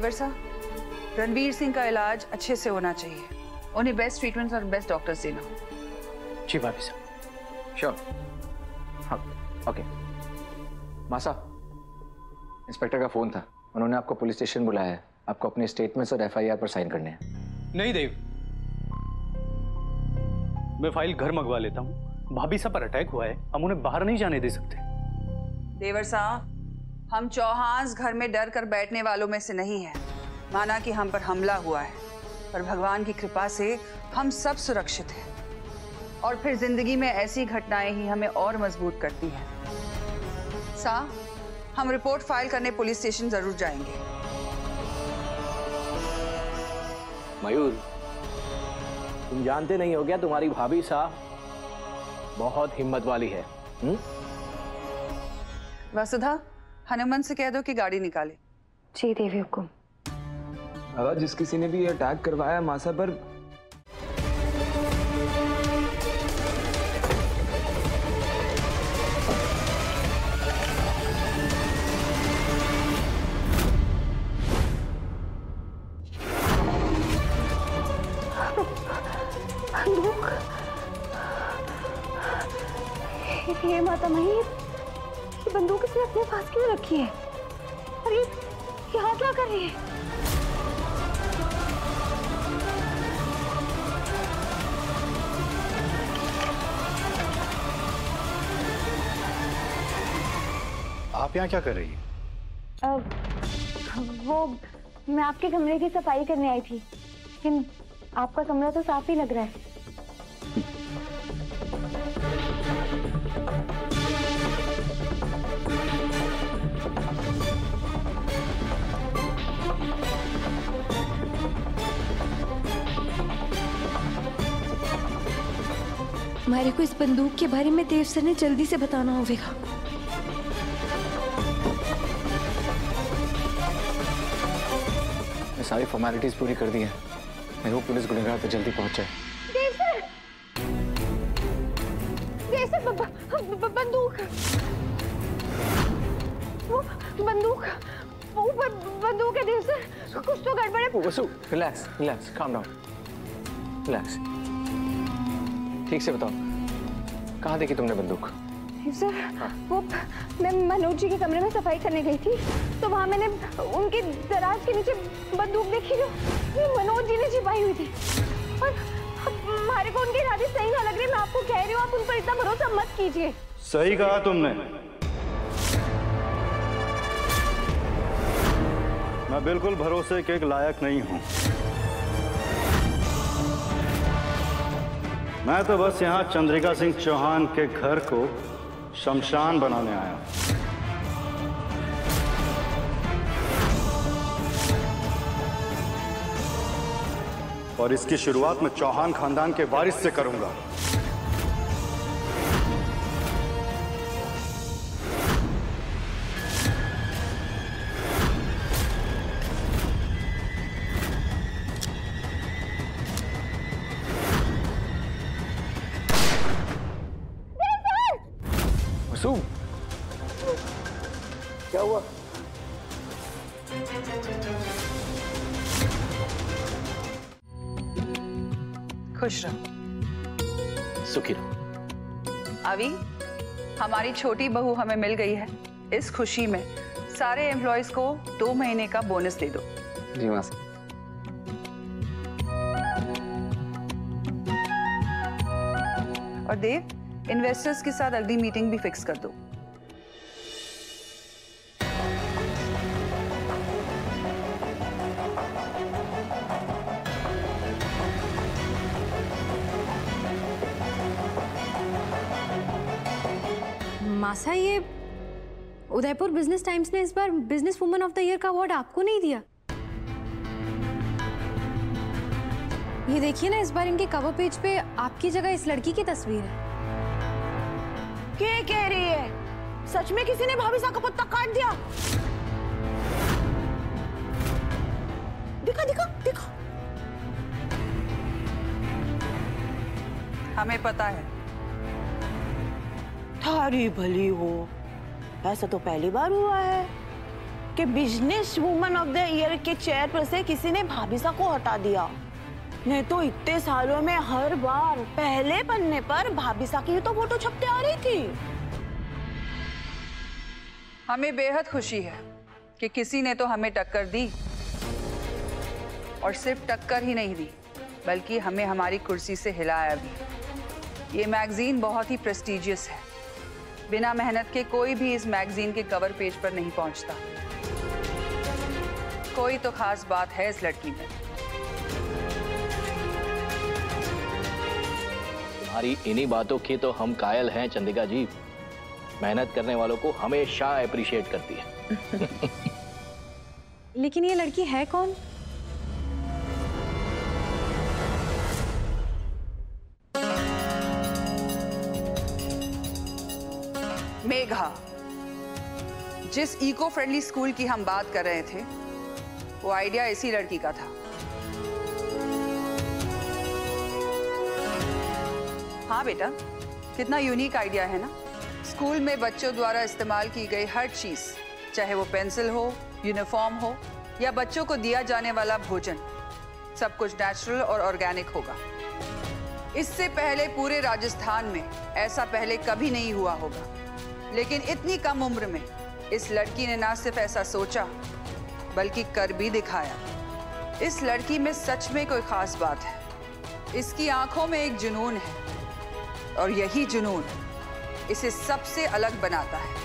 देवर साहब, रणवीर सिंह का इलाज अच्छे से होना चाहिए। उन्हें बेस्ट ट्रीटमेंट और बेस्ट डॉक्टर्स देना। जी भाभी साहब। श्योर। हाँ ओके। मासा, इंस्पेक्टर का फोन था, उन्होंने आपको पुलिस स्टेशन बुलाया है। आपको अपने स्टेटमेंट्स और एफआईआर पर साइन करने हैं। नहीं देव, मैं फाइल घर मंगवा लेता हूँ। भाभी साहब पर अटैक हुआ है, हम उन्हें बाहर नहीं जाने दे सकते। देवर साहब, हम चौहान घर में डर कर बैठने वालों में से नहीं है। माना कि हम पर हमला हुआ है, पर भगवान की कृपा से हम सब सुरक्षित हैं। और फिर जिंदगी में ऐसी घटनाएं ही हमें और मजबूत करती हैं। साहब, हम रिपोर्ट फाइल करने पुलिस स्टेशन जरूर जाएंगे। मयूर, तुम जानते नहीं हो क्या, तुम्हारी भाभी साहब बहुत हिम्मत वाली है। वसुधा, हनुमान से कह दो कि गाड़ी निकाले। जी देवी हुकुम। दादा, जिस किसी ने भी अटैक करवाया मासा पर, ये माता मही, ये बंदूक इसने अपने पास क्यों रखी है? और ये यहाँ क्या कर रही है? आप यहाँ क्या कर रही हैं? वो मैं आपके कमरे की सफाई करने आई थी, लेकिन आपका कमरा तो साफ ही लग रहा है। हमारे को इस बंदूक के बारे में देव सर ने जल्दी से बताना होगा। मैं सारी फॉर्मेलिटीज पूरी कर दी हैं। मैं वो पुलिस गुनहगार पे जल्दी पहुंच जाए। देव सर, बंदूक, वो बंदूक, वो बंदूक है देव सर, कुछ तो गड़बड़ है। Vasu, relax, relax, calm down, relax. ठीक से बताओ, कहाँ देखी तुमने बंदूक? सर, वो मैं मनोज जी के कमरे में सफाई करने गई थी, तो वहाँ मैंने उनके दराज के नीचे बंदूक देखी जो मनोज जी ने छिपाई हुई थी। और हमारे को उनके इरादे सही ना लग रहे। मैं आपको कह रही हूँ, आप उन पर इतना भरोसा मत कीजिए। सही कहा तुमने। मैं बिल्कुल भरोसे के लायक नहीं हूँ। मैं तो बस यहाँ चंद्रिका सिंह चौहान के घर को शमशान बनाने आया हूँ। और इसकी शुरुआत मैं चौहान खानदान के वारिस से करूंगा। वसु, क्या हुआ? खुश रहो, सुखी रहो। अभी हमारी छोटी बहू हमें मिल गई है। इस खुशी में सारे एम्प्लॉयज को 2 महीने का बोनस दे दो। जी मासी। और देव, इन्वेस्टर्स के साथ अगली मीटिंग भी फिक्स कर दो। मासा, ये उदयपुर बिजनेस टाइम्स ने इस बार business woman of the year का अवार्ड आपको नहीं दिया। ये देखिए ना, इस बार इनके कवर पेज पे आपकी जगह इस लड़की की तस्वीर है। क्या कह रही है? सच में किसी ने भाभी साहब का पत्ता काट दिया? दिखा दिखा दिखा। हमें पता है। थारी भली हो, ऐसा तो पहली बार हुआ है। कि business woman of the year के चेयर पर से किसी ने भाभीसा को हटा दिया। नहीं तो इतने सालों में हर बार पहले पन्ने पर भाभीसा की तो फोटो छपते आ रही थी। हमें बेहद खुशी है कि किसी ने तो हमें टक्कर दी, और सिर्फ टक्कर ही नहीं दी बल्कि हमें हमारी कुर्सी से हिलाया भी। ये मैगजीन बहुत ही प्रेस्टिजियस है। बिना मेहनत के कोई भी इस मैगजीन के कवर पेज पर नहीं पहुंचता। कोई तो खास बात है इस लड़की में। तुम्हारी इन्हीं बातों की तो हम कायल हैं चंद्रिका जी। मेहनत करने वालों को हमेशा अप्रिशिएट करती है। लेकिन ये लड़की है कौन? मेघा। जिस इको फ्रेंडली स्कूल की हम बात कर रहे थे, वो आइडिया इसी लड़की का था। हाँ बेटा, कितना यूनिक आइडिया है ना। स्कूल में बच्चों द्वारा इस्तेमाल की गई हर चीज, चाहे वो पेंसिल हो, यूनिफॉर्म हो या बच्चों को दिया जाने वाला भोजन, सब कुछ नेचुरल और ऑर्गेनिक होगा। इससे पहले पूरे राजस्थान में ऐसा पहले कभी नहीं हुआ होगा। लेकिन इतनी कम उम्र में इस लड़की ने ना सिर्फ ऐसा सोचा बल्कि कर भी दिखाया। इस लड़की में सच में कोई खास बात है। इसकी आंखों में एक जुनून है, और यही जुनून इसे सबसे अलग बनाता है।